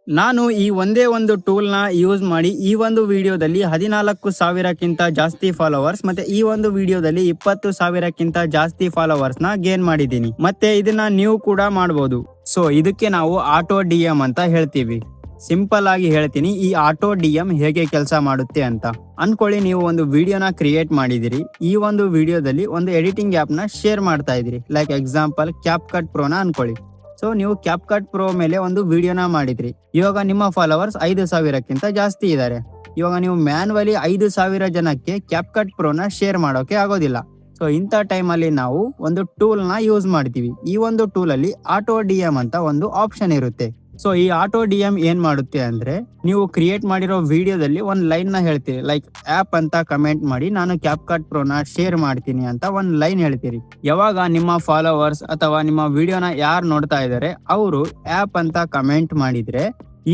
ನಾನು ಈ ಒಂದೇ ಒಂದು ಟೂಲ್ನ ಯೂಸ್ ಮಾಡಿ ಈ ಒಂದು ವಿಡಿಯೋದಲ್ಲಿ 14,000ಕ್ಕಿಂತ ಜಾಸ್ತಿ ಫಾಲೋವರ್ಸ್ ಮತ್ತೆ ಈ ಒಂದು ವಿಡಿಯೋದಲ್ಲಿ 20,000ಕ್ಕಿಂತ ಜಾಸ್ತಿ ಫಾಲೋವರ್ಸ್ನ ಗೇನ್ ಮಾಡಿದ್ದೀನಿ. ಮತ್ತೆ ಇದನ್ನ ನೀವು ಕೂಡ ಮಾಡಬಹುದು. ಸೊ ಇದಕ್ಕೆ ನಾವು ಆಟೋ ಡಿಎಂ ಅಂತ ಹೇಳ್ತೀವಿ. ಸಿಂಪಲ್ ಆಗಿ ಹೇಳ್ತೀನಿ, ಈ ಆಟೋ ಡಿಎಂ ಹೇಗೆ ಕೆಲಸ ಮಾಡುತ್ತೆ ಅಂತ. ಅನ್ಕೊಳ್ಳಿ, ನೀವು ಒಂದು ವಿಡಿಯೋನ ಕ್ರಿಯೇಟ್ ಮಾಡಿದಿರಿ. ಈ ಒಂದು ವಿಡಿಯೋದಲ್ಲಿ ಒಂದು ಎಡಿಟಿಂಗ್ ಆಪ್ ನ ಶೇರ್ ಮಾಡ್ತಾ ಇದ್ರಿ. ಲೈಕ್ ಎಕ್ಸಾಂಪಲ್ ಕ್ಯಾಪ್ಕಟ್ ಪ್ರೋನ ಅನ್ಕೊಳ್ಳಿ. ಸೊ ನೀವು ಕ್ಯಾಪ್ಕಟ್ ಪ್ರೋ ಮೇಲೆ ಒಂದು ವಿಡಿಯೋನ ಮಾಡಿದ್ರಿ. ಇವಾಗ ನಿಮ್ಮ ಫಾಲೋವರ್ಸ್ 5,000ಕ್ಕಿಂತ ಜಾಸ್ತಿ ಇದ್ದಾರೆ. ಇವಾಗ ನೀವು ಮ್ಯಾನ್ಯುವಲಿ 5,000 ಜನಕ್ಕೆ ಕ್ಯಾಪ್ಕಟ್ ಪ್ರೋನ ಶೇರ್ ಮಾಡೋಕೆ ಆಗೋದಿಲ್ಲ. ಸೊ ಇಂಥ ಟೈಮಲ್ಲಿ ನಾವು ಒಂದು ಟೂಲ್ನ ಯೂಸ್ ಮಾಡ್ತೀವಿ. ಈ ಒಂದು ಟೂಲಲ್ಲಿ ಆಟೋ ಡಿಎಂ ಅಂತ ಒಂದು ಆಪ್ಷನ್ ಇರುತ್ತೆ. ಸೊ ಈ ಆಟೋ ಡಿಎಂ ಏನ್ ಮಾಡುತ್ತೆ ಅಂದ್ರೆ, ನೀವು ಕ್ರಿಯೇಟ್ ಮಾಡಿರೋ ವಿಡಿಯೋದಲ್ಲಿ ಒಂದು ಲೈನ್ ನ ಹೇಳ್ತೀರಿ. ಲೈಕ್ ಆಪ್ ಅಂತ ಕಮೆಂಟ್ ಮಾಡಿ, ನಾನು ಕ್ಯಾಪ್ಕಟ್ ಪ್ರೋನ ಶೇರ್ ಮಾಡ್ತೀನಿ ಅಂತ ಒಂದು ಲೈನ್ ಹೇಳ್ತೀರಿ. ಯಾವಾಗ ನಿಮ್ಮ ಫಾಲೋವರ್ಸ್ ಅಥವಾ ನಿಮ್ಮ ವಿಡಿಯೋನ ಯಾರು ನೋಡ್ತಾ ಇದ್ದಾರೆ ಅವರು ಆಪ್ ಅಂತ ಕಮೆಂಟ್ ಮಾಡಿದ್ರೆ,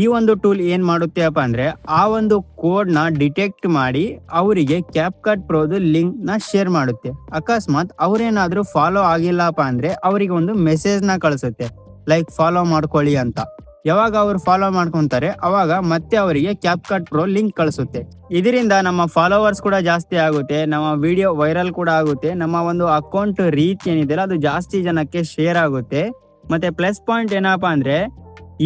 ಈ ಒಂದು ಟೂಲ್ ಏನ್ ಮಾಡುತ್ತೆ ಅಪ್ಪ ಅಂದ್ರೆ, ಆ ಒಂದು ಕೋಡ್ ನ ಡಿಟೆಕ್ಟ್ ಮಾಡಿ ಅವರಿಗೆ ಕ್ಯಾಪ್ಕಟ್ ಪ್ರೋದು ಲಿಂಕ್ ನ ಶೇರ್ ಮಾಡುತ್ತೆ. ಅಕಸ್ಮಾತ್ ಅವ್ರೇನಾದ್ರೂ ಫಾಲೋ ಆಗಿಲ್ಲಪ್ಪ ಅಂದ್ರೆ ಅವರಿಗೆ ಒಂದು ಮೆಸೇಜ್ ನ ಕಳಿಸುತ್ತೆ, ಲೈಕ್ ಫಾಲೋ ಮಾಡ್ಕೊಳ್ಳಿ ಅಂತ. ಯಾವಾಗ ಅವರು ಫಾಲೋ ಮಾಡ್ಕೊಂತಾರೆ ಅವಾಗ ಮತ್ತೆ ಅವರಿಗೆ ಕ್ಯಾಪ್ಕಟ್ ಪ್ರೋ ಲಿಂಕ್ ಕಳಿಸುತ್ತೆ. ಇದರಿಂದ ನಮ್ಮ ಫಾಲೋವರ್ಸ್ ಕೂಡ ಜಾಸ್ತಿ ಆಗುತ್ತೆ, ನಮ್ಮ ವಿಡಿಯೋ ವೈರಲ್ ಕೂಡ ಆಗುತ್ತೆ, ನಮ್ಮ ಒಂದು ಅಕೌಂಟ್ ರೀಚ್ ಏನಿದೆ ಅದು ಜಾಸ್ತಿ ಜನಕ್ಕೆ ಶೇರ್ ಆಗುತ್ತೆ. ಮತ್ತೆ ಪ್ಲಸ್ ಪಾಯಿಂಟ್ ಏನಪ್ಪಾ ಅಂದ್ರೆ,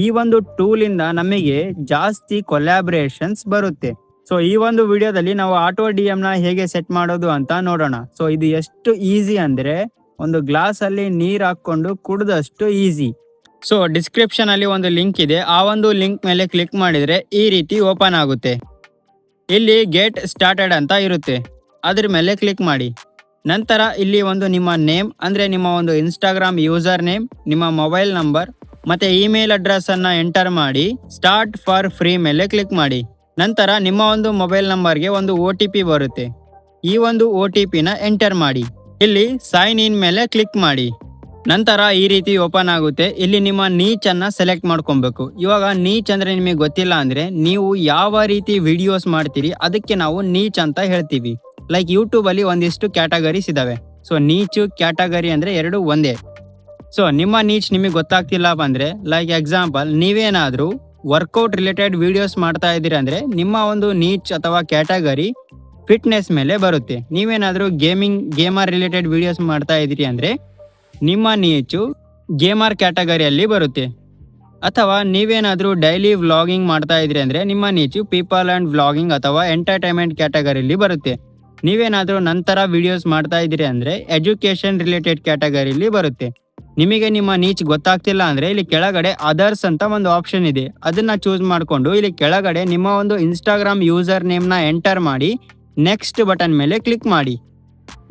ಈ ಒಂದು ಟೂಲ್ ಇಂದ ನಮಗೆ ಜಾಸ್ತಿ ಕೊಲ್ಯಾಬ್ರೇಷನ್ಸ್ ಬರುತ್ತೆ. ಸೊ ಈ ಒಂದು ವಿಡಿಯೋದಲ್ಲಿ ನಾವು ಆಟೋ ಡಿಎಂ ನ ಹೇಗೆ ಸೆಟ್ ಮಾಡೋದು ಅಂತ ನೋಡೋಣ. ಸೊ ಇದು ಎಷ್ಟು ಈಸಿ ಅಂದ್ರೆ, ಒಂದು ಗ್ಲಾಸ್ ಅಲ್ಲಿ ನೀರ್ ಹಾಕೊಂಡು ಕುಡಿದಷ್ಟು ಈಸಿ. ಸೊ ಡಿಸ್ಕ್ರಿಪ್ಷನ್ ಅಲ್ಲಿ ಒಂದು ಲಿಂಕ್ ಇದೆ, ಆ ಒಂದು ಲಿಂಕ್ ಮೇಲೆ ಕ್ಲಿಕ್ ಮಾಡಿದ್ರೆ ಈ ರೀತಿ ಓಪನ್ ಆಗುತ್ತೆ. ಇಲ್ಲಿ ಗೆಟ್ ಸ್ಟಾರ್ಟೆಡ್ ಅಂತ ಇರುತ್ತೆ, ಅದ್ರ ಮೇಲೆ ಕ್ಲಿಕ್ ಮಾಡಿ. ನಂತರ ಇಲ್ಲಿ ಒಂದು ನಿಮ್ಮ ನೇಮ್ ಅಂದ್ರೆ ನಿಮ್ಮ ಒಂದು ಇನ್ಸ್ಟಾಗ್ರಾಮ್ ಯೂಸರ್ ನೇಮ್, ನಿಮ್ಮ ಮೊಬೈಲ್ ನಂಬರ್ ಮತ್ತೆ ಇಮೇಲ್ ಅಡ್ರೆಸ್ ಅನ್ನ ಎಂಟರ್ ಮಾಡಿ ಸ್ಟಾರ್ಟ್ ಫಾರ್ ಫ್ರೀ ಮೇಲೆ ಕ್ಲಿಕ್ ಮಾಡಿ. ನಂತರ ನಿಮ್ಮ ಒಂದು ಮೊಬೈಲ್ ನಂಬರ್ಗೆ ಒಂದು OTP ಬರುತ್ತೆ. ಈ ಒಂದು OTP ನ ಎಂಟರ್ ಮಾಡಿ. ಇಲ್ಲಿ ಸೈನ್ ಇನ್ ಮೇಲೆ ಕ್ಲಿಕ್ ಮಾಡಿ. ನಂತರ ಈ ರೀತಿ ಓಪನ್ ಆಗುತ್ತೆ. ಇಲ್ಲಿ ನಿಮ್ಮ ನೀಚ್ ಅನ್ನ ಸೆಲೆಕ್ಟ್ ಮಾಡ್ಕೊಬೇಕು. ಇವಾಗ ನೀಚ್ ಅಂದ್ರೆ ನಿಮಗೆ ಗೊತ್ತಿಲ್ಲ ಅಂದ್ರೆ, ನೀವು ಯಾವ ರೀತಿ ವಿಡಿಯೋಸ್ ಮಾಡ್ತೀರಿ ಅದಕ್ಕೆ ನಾವು ನೀಚ್ ಅಂತ ಹೇಳ್ತೀವಿ. ಲೈಕ್ ಯೂಟ್ಯೂಬ್ ಅಲ್ಲಿ ಒಂದಿಷ್ಟು ಕ್ಯಾಟಗರೀಸ್ ಇದಾವೆ. ಸೊ ನೀಚು ಕ್ಯಾಟಗರಿ ಅಂದ್ರೆ ಎರಡು ಒಂದೇ. ಸೊ ನಿಮ್ಮ ನೀಚ್ ನಿಮಗೆ ಗೊತ್ತಾಗ್ತಿಲ್ಲ ಅಂದ್ರೆ, ಲೈಕ್ ಎಕ್ಸಾಂಪಲ್ ನೀವೇನಾದ್ರೂ ವರ್ಕೌಟ್ ರಿಲೇಟೆಡ್ ವಿಡಿಯೋಸ್ ಮಾಡ್ತಾ ಇದ್ದೀರಿ ಅಂದ್ರೆ ನಿಮ್ಮ ಒಂದು ನೀಚ್ ಅಥವಾ ಕ್ಯಾಟಗರಿ ಫಿಟ್ನೆಸ್ ಮೇಲೆ ಬರುತ್ತೆ. ನೀವೇನಾದ್ರೂ ಗೇಮರ್ ರಿಲೇಟೆಡ್ ವಿಡಿಯೋಸ್ ಮಾಡ್ತಾ ಇದ್ದೀರಿ ಅಂದ್ರೆ ನಿಮ್ಮ ನೀಚು ಗೇಮರ್ ಕ್ಯಾಟಗರಿಯಲ್ಲಿ ಬರುತ್ತೆ. ಅಥವಾ ನೀವೇನಾದ್ರೂ ಡೈಲಿ ವ್ಲಾಗಿಂಗ್ ಮಾಡ್ತಾ ಇದ್ರಿ ಅಂದ್ರೆ ನಿಮ್ಮ ನೀಚು ಪೀಪಲ್ ಅಂಡ್ ವ್ಲಾಗಿಂಗ್ ಅಥವಾ ಎಂಟರ್ಟೈನ್ಮೆಂಟ್ ಕ್ಯಾಟಗರಿಯಲ್ಲಿ ಬರುತ್ತೆ. ನೀವೇನಾದ್ರೂ ನಂತರ ವಿಡಿಯೋಸ್ ಮಾಡ್ತಾ ಇದ್ದೀರಿ ಅಂದ್ರೆ ಎಜುಕೇಶನ್ ರಿಲೇಟೆಡ್ ಕ್ಯಾಟಗರಿಯಲ್ಲಿ ಬರುತ್ತೆ. ನಿಮಗೆ ನಿಮ್ಮ ನೀಚ್ ಗೊತ್ತಾಗ್ತಿಲ್ಲ ಅಂದ್ರೆ ಇಲ್ಲಿ ಕೆಳಗಡೆ ಅದರ್ಸ್ ಅಂತ ಒಂದು ಆಪ್ಷನ್ ಇದೆ, ಅದನ್ನ ಚೂಸ್ ಮಾಡಿಕೊಂಡು ಇಲ್ಲಿ ಕೆಳಗಡೆ ನಿಮ್ಮ ಒಂದು ಇನ್ಸ್ಟಾಗ್ರಾಮ್ ಯೂಸರ್ ನೇಮ್ ನ ಎಂಟರ್ ಮಾಡಿ ನೆಕ್ಸ್ಟ್ ಬಟನ್ ಮೇಲೆ ಕ್ಲಿಕ್ ಮಾಡಿ.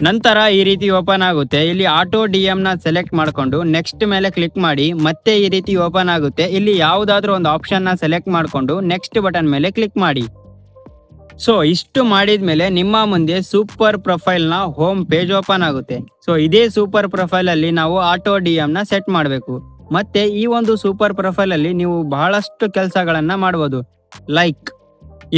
ನಂತರ ಈ ರೀತಿ ಓಪನ್ ಆಗುತ್ತೆ. ಇಲ್ಲಿ ಆಟೋ ಡಿಎಂ ನ ಸೆಲೆಕ್ಟ್ ಮಾಡಿಕೊಂಡು ನೆಕ್ಸ್ಟ್ ಮೇಲೆ ಕ್ಲಿಕ್ ಮಾಡಿ. ಮತ್ತೆ ಈ ರೀತಿ ಓಪನ್ ಆಗುತ್ತೆ. ಇಲ್ಲಿ ಯಾವುದಾದ್ರೂ ಒಂದು ಆಪ್ಷನ್ ನ ಸೆಲೆಕ್ಟ್ ಮಾಡಿಕೊಂಡು ನೆಕ್ಸ್ಟ್ ಬಟನ್ ಮೇಲೆ ಕ್ಲಿಕ್ ಮಾಡಿ. ಸೊ ಇಷ್ಟು ಮಾಡಿದ್ಮೇಲೆ ನಿಮ್ಮ ಮುಂದೆ ಸೂಪರ್ ಪ್ರೊಫೈಲ್ ನ ಹೋಮ್ ಪೇಜ್ ಓಪನ್ ಆಗುತ್ತೆ. ಸೊ ಇದೇ ಸೂಪರ್ ಪ್ರೊಫೈಲ್ ಅಲ್ಲಿ ನಾವು ಆಟೋ ಡಿಎಂ ನ ಸೆಟ್ ಮಾಡಬೇಕು. ಮತ್ತೆ ಈ ಒಂದು ಸೂಪರ್ ಪ್ರೊಫೈಲ್ ಅಲ್ಲಿ ನೀವು ಬಹಳಷ್ಟು ಕೆಲಸಗಳನ್ನ ಮಾಡಬಹುದು. ಲೈಕ್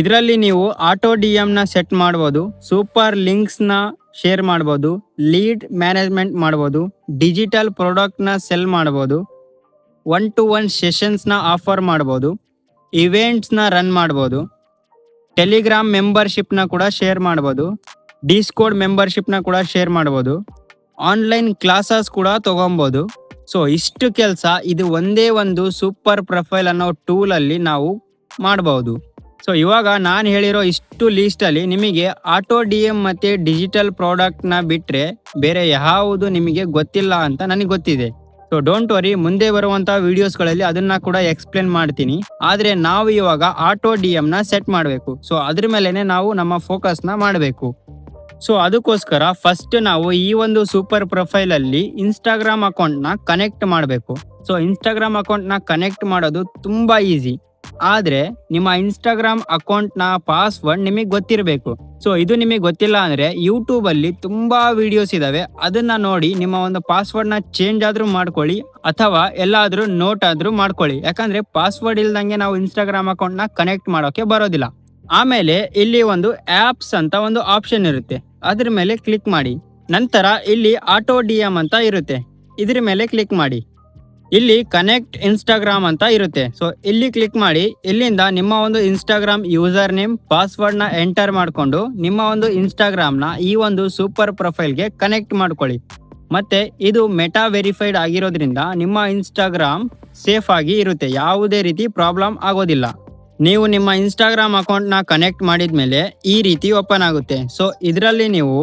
ಇದರಲ್ಲಿ ನೀವು ಆಟೋ ಡಿಎಂ ನ ಸೆಟ್ ಮಾಡಬಹುದು, ಸೂಪರ್ ಲಿಂಕ್ಸ್ ನ ಶೇರ್ ಮಾಡಬಹುದು, ಲೀಡ್ ಮ್ಯಾನೇಜ್ಮೆಂಟ್ ಮಾಡಬಹುದು, ಡಿಜಿಟಲ್ ಪ್ರಾಡಕ್ಟ್ ನ ಸೆಲ್ ಮಾಡಬಹುದು, 1-to-1 ಸೆಷನ್ಸ್ ನ ಆಫರ್ ಮಾಡಬಹುದು, ಇವೆಂಟ್ಸ್ ನ ರನ್ ಮಾಡಬಹುದು, ಟೆಲಿಗ್ರಾಮ್ ಮೆಂಬರ್ಶಿಪ್ ನ ಕೂಡ ಶೇರ್ ಮಾಡಬಹುದು, ಡಿಸ್ಕೋಡ್ ಮೆಂಬರ್ಶಿಪ್ ನ ಕೂಡ ಶೇರ್ ಮಾಡಬಹುದು, ಆನ್ಲೈನ್ ಕ್ಲಾಸಸ್ ಕೂಡ ತಗೊಬಹುದು. ಸೊ ಇಷ್ಟು ಕೆಲಸ ಇದು ಒಂದೇ ಒಂದು ಸೂಪರ್ ಪ್ರೊಫೈಲ್ ಅನ್ನೋ ಟೂಲ್ ಅಲ್ಲಿ ನಾವು ಮಾಡಬಹುದು. ಸೊ ಇವಾಗ ನಾನು ಹೇಳಿರೋ ಇಷ್ಟು ಲೀಸ್ಟ್ ಅಲ್ಲಿ ನಿಮಗೆ ಆಟೋ ಡಿಎಂ ಮತ್ತೆ ಡಿಜಿಟಲ್ ಪ್ರಾಡಕ್ಟ್ ನ ಬಿಟ್ರೆ ಬೇರೆ ಯಾವುದು ನಿಮಗೆ ಗೊತ್ತಿಲ್ಲ ಅಂತ ನನಗೆ ಗೊತ್ತಿದೆ. ಸೊ ಡೋಂಟ್ ವರಿ, ಮುಂದೆ ಬರುವಂತಹ ವಿಡಿಯೋಸ್ಗಳಲ್ಲಿ ಅದನ್ನ ಕೂಡ ಎಕ್ಸ್ಪ್ಲೇನ್ ಮಾಡ್ತೀನಿ. ಆದ್ರೆ ನಾವು ಇವಾಗ ಆಟೋ ಡಿಎಂ ನ ಸೆಟ್ ಮಾಡಬೇಕು. ಸೊ ಅದ್ರ ಮೇಲೆನೆ ನಾವು ನಮ್ಮ ಫೋಕಸ್ ನ ಮಾಡಬೇಕು. ಸೊ ಅದಕ್ಕೋಸ್ಕರ ಫಸ್ಟ್ ನಾವು ಈ ಒಂದು ಸೂಪರ್ ಪ್ರೊಫೈಲ್ ಅಲ್ಲಿ ಇನ್ಸ್ಟಾಗ್ರಾಮ್ ಅಕೌಂಟ್ ನ ಕನೆಕ್ಟ್ ಮಾಡಬೇಕು. ಸೊ ಇನ್ಸ್ಟಾಗ್ರಾಮ್ ಅಕೌಂಟ್ ನ ಕನೆಕ್ಟ್ ಮಾಡೋದು ತುಂಬಾ ಈಸಿ. ಆದ್ರೆ ನಿಮ್ಮ ಇನ್ಸ್ಟಾಗ್ರಾಮ್ ಅಕೌಂಟ್ ನ ಪಾಸ್ವರ್ಡ್ ನಿಮಗೆ ಗೊತ್ತಿರಬೇಕು. ಸೊ ಇದು ನಿಮಗೆ ಗೊತ್ತಿಲ್ಲ ಅಂದ್ರೆ ಯೂಟ್ಯೂಬ್ ಅಲ್ಲಿ ತುಂಬಾ ವಿಡಿಯೋಸ್ ಇದಾವೆ, ಅದನ್ನ ನೋಡಿ ನಿಮ್ಮ ಒಂದು ಪಾಸ್ವರ್ಡ್ ನ ಚೇಂಜ್ ಆದ್ರೂ ಮಾಡ್ಕೊಳ್ಳಿ ಅಥವಾ ಎಲ್ಲಾದ್ರೂ ನೋಟ್ ಆದ್ರೂ ಮಾಡ್ಕೊಳ್ಳಿ. ಯಾಕಂದ್ರೆ ಪಾಸ್ವರ್ಡ್ ಇಲ್ದಂಗೆ ನಾವು ಇನ್ಸ್ಟಾಗ್ರಾಮ್ ಅಕೌಂಟ್ ನ ಕನೆಕ್ಟ್ ಮಾಡೋಕೆ ಬರೋದಿಲ್ಲ. ಆಮೇಲೆ ಇಲ್ಲಿ ಒಂದು ಆಪ್ಸ್ ಅಂತ ಒಂದು ಆಪ್ಷನ್ ಇರುತ್ತೆ, ಅದ್ರ ಮೇಲೆ ಕ್ಲಿಕ್ ಮಾಡಿ. ನಂತರ ಇಲ್ಲಿ ಆಟೋ ಡಿಎಂ ಅಂತ ಇರುತ್ತೆ, ಇದ್ರ ಮೇಲೆ ಕ್ಲಿಕ್ ಮಾಡಿ. ಇಲ್ಲಿ ಕನೆಕ್ಟ್ ಇನ್ಸ್ಟಾಗ್ರಾಮ್ ಅಂತ ಇರುತ್ತೆ. ಸೊ ಇಲ್ಲಿ ಕ್ಲಿಕ್ ಮಾಡಿ ಇಲ್ಲಿಂದ ನಿಮ್ಮ ಒಂದು ಇನ್ಸ್ಟಾಗ್ರಾಮ್ ಯೂಸರ್ ನೇಮ್ ಪಾಸ್ವರ್ಡ್ ನ ಎಂಟರ್ ಮಾಡಿಕೊಂಡು ನಿಮ್ಮ ಒಂದು ಇನ್ಸ್ಟಾಗ್ರಾಮ್ ನ ಈ ಒಂದು ಸೂಪರ್ ಪ್ರೊಫೈಲ್ಗೆ ಕನೆಕ್ಟ್ ಮಾಡ್ಕೊಳ್ಳಿ. ಮತ್ತೆ ಇದು ಮೆಟಾ ವೆರಿಫೈಡ್ ಆಗಿರೋದ್ರಿಂದ ನಿಮ್ಮ ಇನ್ಸ್ಟಾಗ್ರಾಮ್ ಸೇಫ್ ಆಗಿ ಇರುತ್ತೆ, ಯಾವುದೇ ರೀತಿ ಪ್ರಾಬ್ಲಮ್ ಆಗೋದಿಲ್ಲ. ನೀವು ನಿಮ್ಮ ಇನ್ಸ್ಟಾಗ್ರಾಮ್ ಅಕೌಂಟ್ ನ ಕನೆಕ್ಟ್ ಮಾಡಿದ್ಮೇಲೆ ಈ ರೀತಿ ಓಪನ್ ಆಗುತ್ತೆ. ಸೊ ಇದರಲ್ಲಿ ನೀವು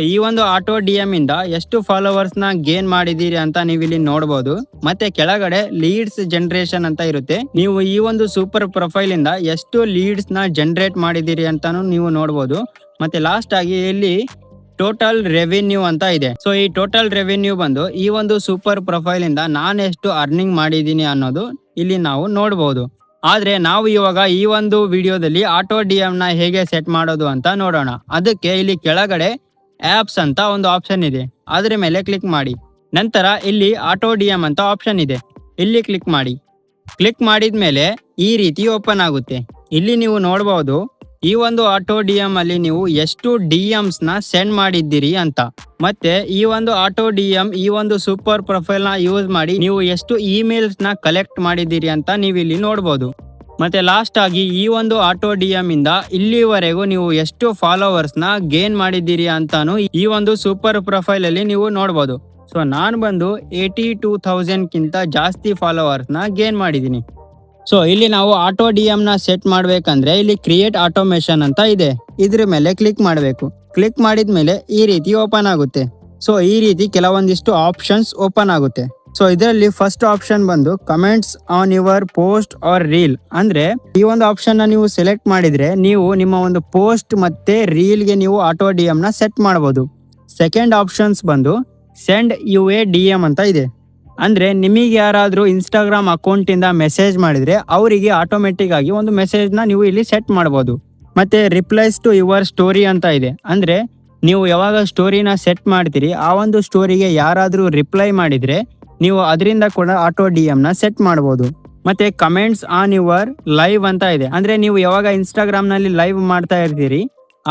ಈ ಒಂದು ಆಟೋ DM ಇಂದ ಎಷ್ಟು ಫಾಲೋವರ್ಸ್ ನ ಗೇನ್ ಮಾಡಿದೀರಿ ಅಂತ ನೀವು ಇಲ್ಲಿ ನೋಡಬಹುದು. ಮತ್ತೆ ಕೆಳಗಡೆ ಲೀಡ್ಸ್ ಜನರೇಷನ್ ಅಂತ ಇರುತ್ತೆ. ನೀವು ಈ ಒಂದು ಸೂಪರ್ ಪ್ರೊಫೈಲ್ ಇಂದ ಎಷ್ಟು ಲೀಡ್ಸ್ ನ ಜನರೇಟ್ ಮಾಡಿದೀರಿ ಅಂತಾನು ನೀವು ನೋಡಬಹುದು. ಮತ್ತೆ ಲಾಸ್ಟ್ ಆಗಿ ಇಲ್ಲಿ ಟೋಟಲ್ ರೆವಿನ್ಯೂ ಅಂತ ಇದೆ. ಸೊ ಈ ಟೋಟಲ್ ರೆವಿನ್ಯೂ ಬಂದು ಈ ಒಂದು ಸೂಪರ್ ಪ್ರೊಫೈಲ್ ಇಂದ ನಾನು ಎಷ್ಟು ಅರ್ನಿಂಗ್ ಮಾಡಿದೀನಿ ಅನ್ನೋದು ಇಲ್ಲಿ ನಾವು ನೋಡಬಹುದು. ಆದ್ರೆ ನಾವು ಇವಾಗ ಈ ಒಂದು ವಿಡಿಯೋದಲ್ಲಿ ಆಟೋ DM ನ ಹೇಗೆ ಸೆಟ್ ಮಾಡೋದು ಅಂತ ನೋಡೋಣ. ಅದಕ್ಕೆ ಇಲ್ಲಿ ಕೆಳಗಡೆ ಆಪ್ಸ್ ಅಂತ ಒಂದು ಆಪ್ಷನ್ ಇದೆ, ಅದ್ರ ಮೇಲೆ ಕ್ಲಿಕ್ ಮಾಡಿ. ನಂತರ ಇಲ್ಲಿ ಆಟೋ DM ಅಂತ ಆಪ್ಷನ್ ಇದೆ, ಇಲ್ಲಿ ಕ್ಲಿಕ್ ಮಾಡಿ. ಕ್ಲಿಕ್ ಮಾಡಿದ್ಮೇಲೆ ಈ ರೀತಿ ಓಪನ್ ಆಗುತ್ತೆ. ಇಲ್ಲಿ ನೀವು ನೋಡಬಹುದು ಈ ಒಂದು ಆಟೋ DM ಅಲ್ಲಿ ನೀವು ಎಷ್ಟು DMs ನ ಸೆಂಡ್ ಮಾಡಿದ್ದೀರಿ ಅಂತ. ಮತ್ತೆ ಈ ಒಂದು ಆಟೋ DM ಈ ಒಂದು ಸೂಪರ್ ಪ್ರೊಫೈಲ್ ನ ಯೂಸ್ ಮಾಡಿ ನೀವು ಎಷ್ಟು ಇಮೇಲ್ಸ್ ನ ಕಲೆಕ್ಟ್ ಮಾಡಿದ್ದೀರಿ ಅಂತ ನೀವು ಇಲ್ಲಿ ನೋಡಬಹುದು. ಮತ್ತೆ ಲಾಸ್ಟ್ ಆಗಿ ಈ ಒಂದು ಆಟೋ DM ಇಂದ ಇಲ್ಲಿವರೆಗೂ ನೀವು ಎಷ್ಟು ಫಾಲೋವರ್ಸ್ ನ ಗೇನ್ ಮಾಡಿದ್ದೀರಿ ಅಂತಾನು ಈ ಒಂದು ಸೂಪರ್ ಪ್ರೊಫೈಲ್ ಅಲ್ಲಿ ನೀವು ನೋಡಬಹುದು. ಸೊ ನಾನು ಬಂದು 82,000 ಕಿಂತ ಜಾಸ್ತಿ ಫಾಲೋವರ್ಸ್ ನ ಗೇನ್ ಮಾಡಿದ್ದೀನಿ. ಸೊ ಇಲ್ಲಿ ನಾವು ಆಟೋ DM ನ ಸೆಟ್ ಮಾಡ್ಬೇಕಂದ್ರೆ ಇಲ್ಲಿ ಕ್ರಿಯೇಟ್ ಆಟೋಮೇಷನ್ ಅಂತ ಇದೆ, ಇದ್ರ ಮೇಲೆ ಕ್ಲಿಕ್ ಮಾಡಬೇಕು. ಕ್ಲಿಕ್ ಮಾಡಿದ್ಮೇಲೆ ಈ ರೀತಿ ಓಪನ್ ಆಗುತ್ತೆ. ಸೊ ಈ ರೀತಿ ಕೆಲವೊಂದಿಷ್ಟು ಆಪ್ಷನ್ಸ್ ಓಪನ್ ಆಗುತ್ತೆ. ಸೊ ಇದರಲ್ಲಿ ಫಸ್ಟ್ ಆಪ್ಷನ್ ಬಂದು comments on your post or reel. ಅಂದ್ರೆ ಈ ಒಂದು ಆಪ್ಷನ್ ನ ನೀವು ಸೆಲೆಕ್ಟ್ ಮಾಡಿದ್ರೆ ನೀವು ನಿಮ್ಮ ಒಂದು ಪೋಸ್ಟ್ ಮತ್ತೆ ರೀಲ್ ಗೆ ನೀವು ಆಟೋ DM ನ ಸೆಟ್ ಮಾಡಬಹುದು. ಸೆಕೆಂಡ್ ಆಪ್ಷನ್ಸ್ ಬಂದು ಸೆಂಡ್ ಯು ಎ DM ಅಂತ ಇದೆ. ಅಂದ್ರೆ ನಿಮಗೆ ಯಾರಾದ್ರೂ ಇನ್ಸ್ಟಾಗ್ರಾಮ್ ಅಕೌಂಟ್ ಇಂದ ಮೆಸೇಜ್ ಮಾಡಿದ್ರೆ ಅವರಿಗೆ ಆಟೋಮೆಟಿಕ್ ಆಗಿ ಒಂದು ಮೆಸೇಜ್ ನ ನೀವು ಇಲ್ಲಿ ಸೆಟ್ ಮಾಡಬಹುದು. ಮತ್ತೆ ರಿಪ್ಲೈಸ್ ಟು ಯುವರ್ ಸ್ಟೋರಿ ಅಂತ ಇದೆ. ಅಂದ್ರೆ ನೀವು ಯಾವಾಗ ಸ್ಟೋರಿನ ಸೆಟ್ ಮಾಡ್ತೀರಿ ಆ ಒಂದು ಸ್ಟೋರಿಗೆ ಯಾರಾದ್ರೂ ರಿಪ್ಲೈ ಮಾಡಿದ್ರೆ ನೀವು ಅದರಿಂದ ಕೂಡ ಆಟೋ DM ನ ಸೆಟ್ ಮಾಡಬಹುದು. ಮತ್ತೆ ಕಮೆಂಟ್ಸ್ ಆನ್ ಯುವರ್ ಲೈವ್ ಅಂತ ಇದೆ. ಅಂದ್ರೆ ನೀವು ಯಾವಾಗ ಇನ್ಸ್ಟಾಗ್ರಾಮ್ ನಲ್ಲಿ ಲೈವ್ ಮಾಡ್ತಾ ಇರ್ತೀರಿ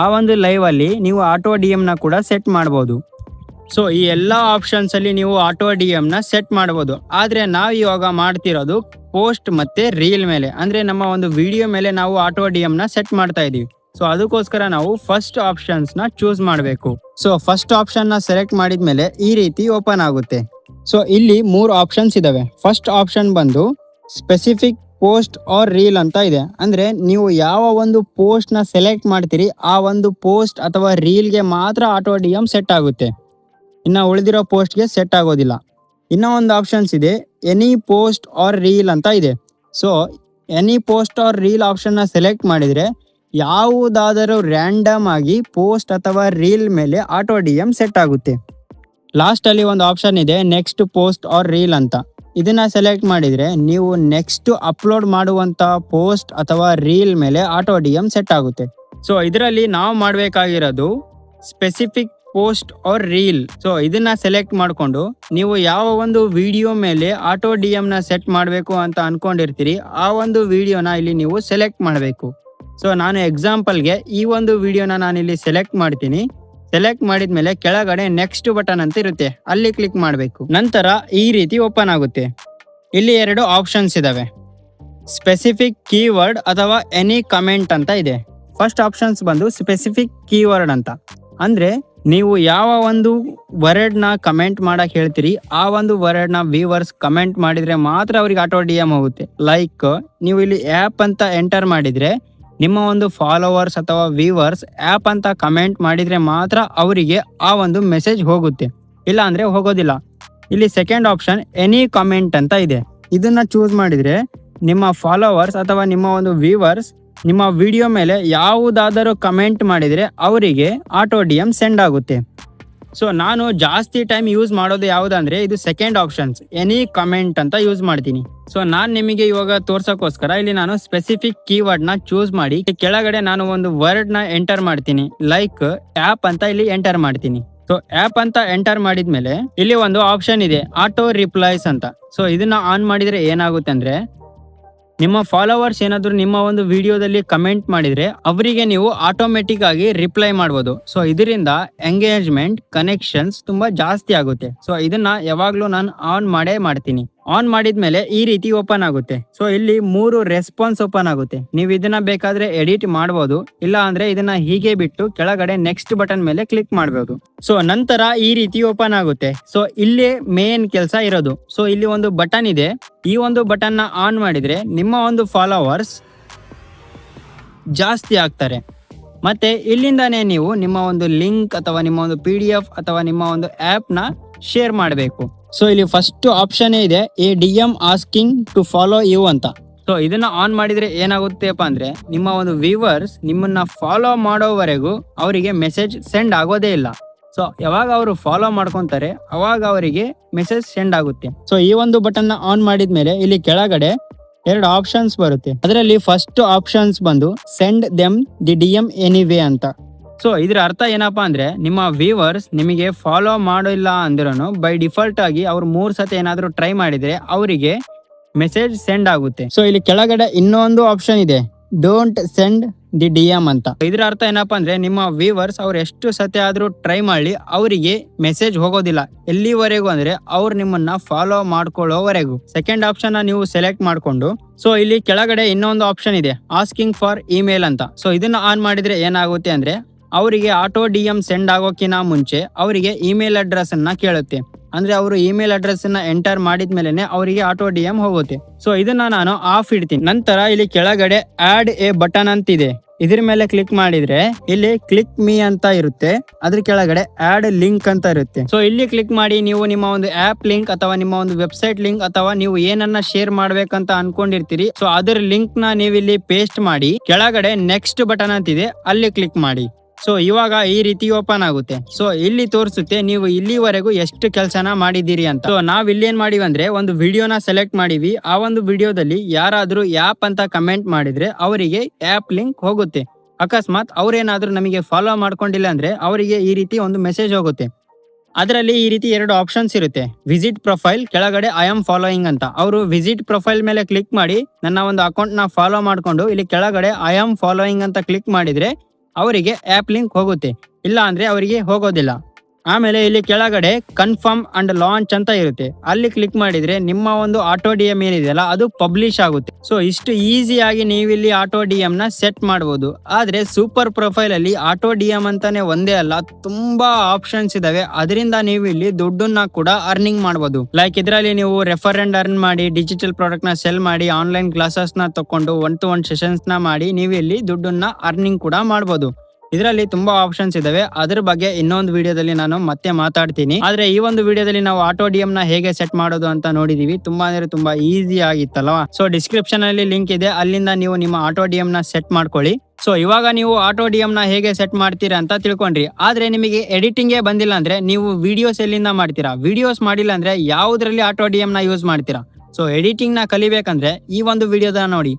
ಆ ಒಂದು ಲೈವ್ ಅಲ್ಲಿ ನೀವು ಆಟೋ DM ನ ಕೂಡ ಸೆಟ್ ಮಾಡಬಹುದು. ಸೊ ಈ ಎಲ್ಲಾ ಆಪ್ಷನ್ಸ್ ಅಲ್ಲಿ ನೀವು ಆಟೋ DM ನ ಸೆಟ್ ಮಾಡಬಹುದು. ಆದ್ರೆ ನಾವು ಇವಾಗ ಮಾಡ್ತಿರೋದು ಪೋಸ್ಟ್ ಮತ್ತೆ ರೀಲ್ ಮೇಲೆ, ಅಂದ್ರೆ ನಮ್ಮ ಒಂದು ವಿಡಿಯೋ ಮೇಲೆ ನಾವು ಆಟೋ DM ನ ಸೆಟ್ ಮಾಡ್ತಾ ಇದೀವಿ. ಸೊ ಅದಕ್ಕೋಸ್ಕರ ನಾವು ಫಸ್ಟ್ ಆಪ್ಷನ್ಸ್ ನ ಚೂಸ್ ಮಾಡಬೇಕು. ಸೊ ಫಸ್ಟ್ ಆಪ್ಷನ್ ನ ಸೆಲೆಕ್ಟ್ ಮಾಡಿದ್ಮೇಲೆ ಈ ರೀತಿ ಓಪನ್ ಆಗುತ್ತೆ. ಸೊ ಇಲ್ಲಿ 3 ಆಪ್ಷನ್ಸ್ ಇದಾವೆ. ಫಸ್ಟ್ ಆಪ್ಷನ್ ಬಂದು ಸ್ಪೆಸಿಫಿಕ್ ಪೋಸ್ಟ್ ಆರ್ ರೀಲ್ ಅಂತ ಇದೆ. ಅಂದ್ರೆ ನೀವು ಯಾವ ಒಂದು ಪೋಸ್ಟ್ ನ ಸೆಲೆಕ್ಟ್ ಮಾಡ್ತೀರಿ ಆ ಒಂದು ಪೋಸ್ಟ್ ಅಥವಾ ರೀಲ್ಗೆ ಮಾತ್ರ ಆಟೋ DM ಸೆಟ್ ಆಗುತ್ತೆ, ಇನ್ನ ಉಳಿದಿರೋ ಪೋಸ್ಟ್ಗೆ ಸೆಟ್ ಆಗೋದಿಲ್ಲ. ಇನ್ನ ಒಂದು ಆಪ್ಷನ್ಸ್ ಇದೆ ಎನಿ ಪೋಸ್ಟ್ ಆರ್ ರೀಲ್ ಅಂತ ಇದೆ. So any post or reel option ನ ಸೆಲೆಕ್ಟ್ ಮಾಡಿದ್ರೆ ಯಾವುದಾದರೂ ರ್ಯಾಂಡಮ್ ಆಗಿ ಪೋಸ್ಟ್ ಅಥವಾ ರೀಲ್ ಮೇಲೆ ಆಟೋ DM ಸೆಟ್ ಆಗುತ್ತೆ. ಲಾಸ್ಟ್ ಅಲ್ಲಿ ಒಂದು ಆಪ್ಷನ್ ಇದೆ ನೆಕ್ಸ್ಟ್ ಪೋಸ್ಟ್ ಆರ್ ರೀಲ್ ಅಂತ. ಇದನ್ನ ಸೆಲೆಕ್ಟ್ ಮಾಡಿದ್ರೆ ನೀವು ನೆಕ್ಸ್ಟ್ ಅಪ್ಲೋಡ್ ಮಾಡುವಂತ ಪೋಸ್ಟ್ ಅಥವಾ ರೀಲ್ ಮೇಲೆ ಆಟೋ DM ಸೆಟ್ ಆಗುತ್ತೆ. ಸೊ ಇದರಲ್ಲಿ ನಾವು ಮಾಡಬೇಕಾಗಿರೋದು specific post or reel. So ಇದನ್ನ ಸೆಲೆಕ್ಟ್ ಮಾಡಿಕೊಂಡು ನೀವು ಯಾವ ಒಂದು ವಿಡಿಯೋ ಮೇಲೆ ಆಟೋ DM ನ ಸೆಟ್ ಮಾಡಬೇಕು ಅಂತ ಅನ್ಕೊಂಡಿರ್ತೀರಿ ಆ ಒಂದು ವಿಡಿಯೋನ ಇಲ್ಲಿ ನೀವು ಸೆಲೆಕ್ಟ್ ಮಾಡಬೇಕು. ಸೊ ನಾನು ಎಕ್ಸಾಂಪಲ್ಗೆ ಈ ಒಂದು ವಿಡಿಯೋನ ನಾನು ಇಲ್ಲಿ ಸೆಲೆಕ್ಟ್ ಮಾಡ್ತೀನಿ. ಸೆಲೆಕ್ಟ್ ಮಾಡಿದ್ಮೇಲೆ ಕೆಳಗಡೆ ನೆಕ್ಸ್ಟ್ ಬಟನ್ ಅಂತ ಇರುತ್ತೆ, ಅಲ್ಲಿ ಕ್ಲಿಕ್ ಮಾಡಬೇಕು. ನಂತರ ಈ ರೀತಿ ಓಪನ್ ಆಗುತ್ತೆ. ಇಲ್ಲಿ 2 ಆಪ್ಷನ್ಸ್ ಇದಾವೆ, ಸ್ಪೆಸಿಫಿಕ್ ಕೀವರ್ಡ್ ಅಥವಾ ಎನಿ ಕಮೆಂಟ್ ಅಂತ ಇದೆ. ಫಸ್ಟ್ ಆಪ್ಷನ್ಸ್ ಬಂದು ಸ್ಪೆಸಿಫಿಕ್ ಕೀವರ್ಡ್ ಅಂತ. ಅಂದ್ರೆ ನೀವು ಯಾವ ಒಂದು ವರ್ಡ್ ನ ಕಮೆಂಟ್ ಮಾಡಕ್ ಹೇಳ್ತೀರಿ ಆ ಒಂದು ವರ್ಡ್ ನ ವ್ಯೂವರ್ಸ್ ಕಮೆಂಟ್ ಮಾಡಿದ್ರೆ ಮಾತ್ರ ಅವ್ರಿಗೆ ಆಟೋ DM ಹೋಗುತ್ತೆ. ಲೈಕ್ ನೀವು ಇಲ್ಲಿ ಆ್ಯಪ್ ಅಂತ ಎಂಟರ್ ಮಾಡಿದ್ರೆ ನಿಮ್ಮ ಒಂದು ಫಾಲೋವರ್ಸ್ ಅಥವಾ ವ್ಯೂವರ್ಸ್ ಆ್ಯಪ್ ಅಂತ ಕಮೆಂಟ್ ಮಾಡಿದ್ರೆ ಮಾತ್ರ ಅವರಿಗೆ ಆ ಒಂದು ಮೆಸೇಜ್ ಹೋಗುತ್ತೆ, ಇಲ್ಲ ಅಂದ್ರೆ ಹೋಗೋದಿಲ್ಲ. ಇಲ್ಲಿ ಸೆಕೆಂಡ್ ಆಪ್ಷನ್ ಎನಿ ಕಮೆಂಟ್ ಅಂತ ಇದೆ. ಇದನ್ನ ಚೂಸ್ ಮಾಡಿದ್ರೆ ನಿಮ್ಮ ಫಾಲೋವರ್ಸ್ ಅಥವಾ ನಿಮ್ಮ ಒಂದು ವ್ಯೂವರ್ಸ್ ನಿಮ್ಮ ವಿಡಿಯೋ ಮೇಲೆ ಯಾವುದಾದರೂ ಕಮೆಂಟ್ ಮಾಡಿದ್ರೆ ಅವರಿಗೆ ಆಟೋ DM ಸೆಂಡ್ ಆಗುತ್ತೆ. ಸೊ ನಾನು ಜಾಸ್ತಿ ಟೈಮ್ ಯೂಸ್ ಮಾಡೋದು ಯಾವುದಂದ್ರೆ ಇದು ಸೆಕೆಂಡ್ ಆಪ್ಷನ್ಸ್ ಎನಿ ಕಮೆಂಟ್ ಅಂತ ಯೂಸ್ ಮಾಡ್ತೀನಿ. ಸೊ ನಾನು ನಿಮಗೆ ಇವಾಗ ತೋರ್ಸಕ್ಕೋಸ್ಕರ ಇಲ್ಲಿ ನಾನು ಸ್ಪೆಸಿಫಿಕ್ ಕೀವರ್ಡ್ ನ ಚೂಸ್ ಮಾಡಿ ಕೆಳಗಡೆ ನಾನು ಒಂದು ವರ್ಡ್ ನ ಎಂಟರ್ ಮಾಡ್ತೀನಿ, ಲೈಕ್ ಆ್ಯಪ್ ಅಂತ ಇಲ್ಲಿ ಎಂಟರ್ ಮಾಡ್ತೀನಿ. ಸೊ ಆ್ಯಪ್ ಅಂತ ಎಂಟರ್ ಮಾಡಿದ್ಮೇಲೆ ಇಲ್ಲಿ ಒಂದು ಆಪ್ಷನ್ ಇದೆ ಆಟೋ ರಿಪ್ಲೈಸ್ ಅಂತ. ಸೊ ಇದನ್ನ ಆನ್ ಮಾಡಿದ್ರೆ ಏನಾಗುತ್ತೆ ಅಂದ್ರೆ ನಿಮ್ಮ ಫಾಲೋವರ್ಸ್ ಏನಾದ್ರು ನಿಮ್ಮ ಒಂದು ವಿಡಿಯೋದಲ್ಲಿ ಕಮೆಂಟ್ ಮಾಡಿದ್ರೆ ಅವರಿಗೆ ನೀವು ಆಟೋಮೆಟಿಕ್ ಆಗಿ ರಿಪ್ಲೈ ಮಾಡ್ಬೋದು. ಸೊ ಇದರಿಂದ ಎಂಗೇಜ್ಮೆಂಟ್ ಕನೆಕ್ಷನ್ಸ್ ತುಂಬಾ ಜಾಸ್ತಿ ಆಗುತ್ತೆ. ಸೊ ಇದನ್ನ ಯಾವಾಗ್ಲೂ ನಾನು ಆನ್ ಮಾಡೇ ಮಾಡ್ತೀನಿ. ಆನ್ ಮಾಡಿದ್ಮೇಲೆ ಈ ರೀತಿ ಓಪನ್ ಆಗುತ್ತೆ. ಸೊ ಇಲ್ಲಿ 3 ರೆಸ್ಪಾನ್ಸ್ ಓಪನ್ ಆಗುತ್ತೆ. ನೀವು ಇದನ್ನ ಬೇಕಾದ್ರೆ ಎಡಿಟ್ ಮಾಡಬಹುದು, ಇಲ್ಲ ಅಂದ್ರೆ ಇದನ್ನ ಹೀಗೆ ಬಿಟ್ಟು ಕೆಳಗಡೆ ನೆಕ್ಸ್ಟ್ ಬಟನ್ ಮೇಲೆ ಕ್ಲಿಕ್ ಮಾಡಬಹುದು. ಸೊ ನಂತರ ಈ ರೀತಿ ಓಪನ್ ಆಗುತ್ತೆ. ಸೊ ಇಲ್ಲಿ ಮೇನ್ ಕೆಲಸ ಇರೋದು. ಸೊ ಇಲ್ಲಿ ಒಂದು ಬಟನ್ ಇದೆ. ಈ ಒಂದು ಬಟನ್ ನ ಆನ್ ಮಾಡಿದ್ರೆ ನಿಮ್ಮ ಒಂದು ಫಾಲೋವರ್ಸ್ ಜಾಸ್ತಿ ಆಗ್ತಾರೆ. ಮತ್ತೆ ಇಲ್ಲಿಂದಾನೇ ನೀವು ನಿಮ್ಮ ಒಂದು ಲಿಂಕ್ ಅಥವಾ ನಿಮ್ಮ ಒಂದು PDF ಅಥವಾ ನಿಮ್ಮ ಒಂದು ಆಪ್ ನ ಶೇರ್ ಮಾಡಬೇಕು. ಸೊ ಇಲ್ಲಿ ಫಸ್ಟ್ ಆಪ್ಷನ್ ಇದೆ, a DM asking to follow you ಅಂತ. ಸೊ ಇದನ್ನ ಆನ್ ಮಾಡಿದ್ರೆ ಏನಾಗುತ್ತೆಪ್ಪ ಅಂದ್ರೆ ನಿಮ್ಮ ಒಂದು ವ್ಯೂವರ್ಸ್ ನಿಮ್ಮನ್ನ ಫಾಲೋ ಮಾಡೋವರೆಗೂ ಅವರಿಗೆ ಮೆಸೇಜ್ ಸೆಂಡ್ ಆಗೋದೇ ಇಲ್ಲ. ಸೊ ಯಾವಾಗ ಅವರು ಫಾಲೋ ಮಾಡ್ಕೊಂತಾರೆ ಅವಾಗ ಅವರಿಗೆ ಮೆಸೇಜ್ ಸೆಂಡ್ ಆಗುತ್ತೆ. ಸೊ ಈ ಒಂದು ಬಟನ್ ನ ಆನ್ ಮಾಡಿದ್ಮೇಲೆ ಇಲ್ಲಿ ಕೆಳಗಡೆ 2 ಆಪ್ಷನ್ಸ್ ಬರುತ್ತೆ. ಅದರಲ್ಲಿ ಫಸ್ಟ್ ಆಪ್ಷನ್ಸ್ ಬಂದು send them the DM anyway ಅಂತ. ಸೊ ಇದ್ರ ಅರ್ಥ ಏನಪ್ಪಾ ಅಂದ್ರೆ ನಿಮ್ಮ ವ್ಯೂವರ್ಸ್ ನಿಮಗೆ ಫಾಲೋ ಮಾಡಿಲ್ಲ ಅಂದ್ರೂ ಬೈ ಡಿಫಾಲ್ಟ್ ಆಗಿ ಅವ್ರು 3 ಸತಿ ಏನಾದ್ರು ಟ್ರೈ ಮಾಡಿದ್ರೆ ಅವರಿಗೆ ಮೆಸೇಜ್ ಸೆಂಡ್ ಆಗುತ್ತೆ. ಸೊ ಇಲ್ಲಿ ಕೆಳಗಡೆ ಇನ್ನೊಂದು ಆಪ್ಷನ್ ಇದೆ, ಡೋಂಟ್ ಸೆಂಡ್ ದಿ DM ಅಂತ. ಇದ್ರ ಅರ್ಥ ಏನಪ್ಪಾ ಅಂದ್ರೆ ನಿಮ್ಮ ವ್ಯೂವರ್ಸ್ ಅವ್ರು ಎಷ್ಟು ಸತಿ ಆದ್ರೂ ಟ್ರೈ ಮಾಡಿ ಅವರಿಗೆ ಮೆಸೇಜ್ ಹೋಗೋದಿಲ್ಲ. ಎಲ್ಲಿವರೆಗೂ ಅಂದ್ರೆ ಅವ್ರು ನಿಮ್ಮನ್ನ ಫಾಲೋ ಮಾಡ್ಕೊಳ್ಳೋವರೆಗೂ. ಸೆಕೆಂಡ್ ಆಪ್ಷನ್ ನೀವು ಸೆಲೆಕ್ಟ್ ಮಾಡ್ಕೊಂಡು ಸೊ ಇಲ್ಲಿ ಕೆಳಗಡೆ ಇನ್ನೊಂದು ಆಪ್ಷನ್ ಇದೆ, ಆಸ್ಕಿಂಗ್ ಫಾರ್ ಇಮೇಲ್ ಅಂತ. ಸೊ ಇದನ್ನ ಆನ್ ಮಾಡಿದ್ರೆ ಏನಾಗುತ್ತೆ ಅಂದ್ರೆ ಅವರಿಗೆ ಆಟೋ DM ಸೆಂಡ್ ಆಗೋಕಿನ ಮುಂಚೆ ಅವರಿಗೆ ಇಮೇಲ್ ಅಡ್ರೆಸ್ ಅನ್ನ ಕೇಳುತ್ತೆ. ಅಂದ್ರೆ ಅವರು ಇಮೇಲ್ ಅಡ್ರೆಸ್ ಅನ್ನ ಎಂಟರ್ ಮಾಡಿದ್ಮೇಲೆ ಅವರಿಗೆ ಆಟೋ DM ಹೋಗುತ್ತೆ. ಸೊ ಇದನ್ನ ನಾನು ಆಫ್ ಇಡ್ತೀನಿ. ನಂತರ ಇಲ್ಲಿ ಕೆಳಗಡೆ ಆಡ್ ಎ ಬಟನ್ ಅಂತಿದೆ. ಇದ್ರ ಮೇಲೆ ಕ್ಲಿಕ್ ಮಾಡಿದ್ರೆ ಇಲ್ಲಿ ಕ್ಲಿಕ್ ಮೀ ಅಂತ ಇರುತ್ತೆ, ಅದ್ರ ಕೆಳಗಡೆ ಆಡ್ ಲಿಂಕ್ ಅಂತ ಇರುತ್ತೆ. ಸೊ ಇಲ್ಲಿ ಕ್ಲಿಕ್ ಮಾಡಿ ನೀವು ನಿಮ್ಮ ಒಂದು ಆಪ್ ಲಿಂಕ್ ಅಥವಾ ನಿಮ್ಮ ಒಂದು ವೆಬ್ಸೈಟ್ ಲಿಂಕ್ ಅಥವಾ ನೀವು ಏನನ್ನ ಶೇರ್ ಮಾಡ್ಬೇಕಂತ ಅನ್ಕೊಂಡಿರ್ತೀರಿ ಸೊ ಅದರ ಲಿಂಕ್ ನ ನೀವು ಇಲ್ಲಿ ಪೇಸ್ಟ್ ಮಾಡಿ ಕೆಳಗಡೆ ನೆಕ್ಸ್ಟ್ ಬಟನ್ ಅಂತಿದೆ ಅಲ್ಲಿ ಕ್ಲಿಕ್ ಮಾಡಿ. ಸೊ ಇವಾಗ ಈ ರೀತಿ ಓಪನ್ ಆಗುತ್ತೆ. ಸೊ ಇಲ್ಲಿ ತೋರಿಸುತ್ತೆ ನೀವು ಇಲ್ಲಿವರೆಗೂ ಎಷ್ಟು ಕೆಲಸನ ಮಾಡಿದ್ದೀರಿ ಅಂತ. ಸೊ ನಾವ್ ಇಲ್ಲಿ ಏನ್ ಮಾಡಿವಿ ಅಂದ್ರೆ ಒಂದು ವಿಡಿಯೋನ ಸೆಲೆಕ್ಟ್ ಮಾಡಿವಿ. ಆ ಒಂದು ವಿಡಿಯೋದಲ್ಲಿ ಯಾರಾದ್ರೂ ಆಪ್ ಅಂತ ಕಮೆಂಟ್ ಮಾಡಿದ್ರೆ ಅವರಿಗೆ ಆಪ್ ಲಿಂಕ್ ಹೋಗುತ್ತೆ. ಅಕಸ್ಮಾತ್ ಅವ್ರೇನಾದ್ರೂ ನಮಗೆ ಫಾಲೋ ಮಾಡ್ಕೊಂಡಿಲ್ಲ ಅಂದ್ರೆ ಅವರಿಗೆ ಈ ರೀತಿ ಒಂದು ಮೆಸೇಜ್ ಹೋಗುತ್ತೆ. ಅದರಲ್ಲಿ ಈ ರೀತಿ 2 ಆಪ್ಷನ್ಸ್ ಇರುತ್ತೆ, ವಿಸಿಟ್ ಪ್ರೊಫೈಲ್ ಕೆಳಗಡೆ ಐ ಆಮ್ ಫಾಲೋಯಿಂಗ್ ಅಂತ. ಅವರು ವಿಸಿಟ್ ಪ್ರೊಫೈಲ್ ಮೇಲೆ ಕ್ಲಿಕ್ ಮಾಡಿ ನನ್ನ ಒಂದು ಅಕೌಂಟ್ ನ ಫಾಲೋ ಮಾಡ್ಕೊಂಡು ಇಲ್ಲಿ ಕೆಳಗಡೆ ಐ ಆಮ್ ಫಾಲೋಯಿಂಗ್ ಅಂತ ಕ್ಲಿಕ್ ಮಾಡಿದ್ರೆ ಅವರಿಗೆ ಆಪ್ ಲಿಂಕ್ ಹೋಗುತ್ತೆ, ಇಲ್ಲ ಅಂದ್ರೆ ಅವರಿಗೆ ಹೋಗೋದಿಲ್ಲ. ಆಮೇಲೆ ಇಲ್ಲಿ ಕೆಳಗಡೆ ಕನ್ಫರ್ಮ್ ಅಂಡ್ ಲಾಂಚ್ ಅಂತ ಇರುತ್ತೆ, ಅಲ್ಲಿ ಕ್ಲಿಕ್ ಮಾಡಿದ್ರೆ ನಿಮ್ಮ ಒಂದು ಆಟೋ DM ಏನಿದೆಯಲ್ಲ ಅದು ಪಬ್ಲಿಷ್ ಆಗುತ್ತೆ. ಸೊ ಇಷ್ಟು ಈಸಿಯಾಗಿ ನೀವು ಇಲ್ಲಿ ಆಟೋ DM ನ ಸೆಟ್ ಮಾಡಬಹುದು. ಆದ್ರೆ ಸೂಪರ್ ಪ್ರೊಫೈಲ್ ಅಲ್ಲಿ ಆಟೋ DM ಅಂತಾನೆ ಒಂದೇ ಅಲ್ಲ, ತುಂಬಾ ಆಪ್ಷನ್ಸ್ ಇದಾವೆ. ಅದರಿಂದ ನೀವು ಇಲ್ಲಿ ದುಡ್ಡನ್ನ ಕೂಡ ಅರ್ನಿಂಗ್ ಮಾಡಬಹುದು. ಲೈಕ್ ಇದರಲ್ಲಿ ನೀವು ರೆಫರ್ ಅಂಡ್ ಅರ್ನ್ ಮಾಡಿ, ಡಿಜಿಟಲ್ ಪ್ರಾಡಕ್ಟ್ ನ ಸೆಲ್ ಮಾಡಿ, ಆನ್ಲೈನ್ ಕ್ಲಾಸಸ್ ನ ತಕೊಂಡು 1-to-1 ಸೆಷನ್ಸ್ ನ ಮಾಡಿ ನೀವು ಇಲ್ಲಿ ದುಡ್ಡನ್ನ ಅರ್ನಿಂಗ್ ಕೂಡ ಮಾಡಬಹುದು. ಇದರಲ್ಲಿ ತುಂಬಾ ಆಪ್ಷನ್ಸ್ ಇದಾವೆ. ಅದ್ರ ಬಗ್ಗೆ ಇನ್ನೊಂದು ವಿಡಿಯೋದಲ್ಲಿ ನಾನು ಮತ್ತೆ ಮಾತಾಡ್ತೀನಿ. ಆದ್ರೆ ಈ ಒಂದು ವಿಡಿಯೋದಲ್ಲಿ ನಾವು ಆಟೋ DM ನ ಹೇಗೆ ಸೆಟ್ ಮಾಡೋದು ಅಂತ ನೋಡಿದೀವಿ. ತುಂಬಾ ಅಂದ್ರೆ ತುಂಬಾ ಈಸಿ ಆಗಿತ್ತಲ್ವಾ. ಸೊ ಡಿಸ್ಕ್ರಿಪ್ಷನ್ ಅಲ್ಲಿ ಲಿಂಕ್ ಇದೆ, ಅಲ್ಲಿಂದ ನೀವು ನಿಮ್ಮ ಆಟೋ DM ನ ಸೆಟ್ ಮಾಡ್ಕೊಳ್ಳಿ. ಸೊ ಇವಾಗ ನೀವು ಆಟೋ DM ನ ಹೇಗೆ ಸೆಟ್ ಮಾಡ್ತೀರಾ ಅಂತ ತಿಳ್ಕೊಂಡ್ರಿ. ಆದ್ರೆ ನಿಮಗೆ ಎಡಿಟಿಂಗೇ ಬಂದಿಲ್ಲ ಅಂದ್ರೆ ನೀವು ವಿಡಿಯೋಸ್ ಎಲ್ಲಿಂದ ಮಾಡ್ತೀರಾ? ವಿಡಿಯೋಸ್ ಮಾಡಿಲ್ಲ ಅಂದ್ರೆ ಯಾವುದ್ರಲ್ಲಿ ಆಟೋ DM ನ ಯೂಸ್ ಮಾಡ್ತೀರಾ? ಸೊ ಎಡಿಟಿಂಗ್ ನ ಕಲಿಬೇಕಂದ್ರೆ ಈ ಒಂದು ವಿಡಿಯೋದ ನೋಡಿ.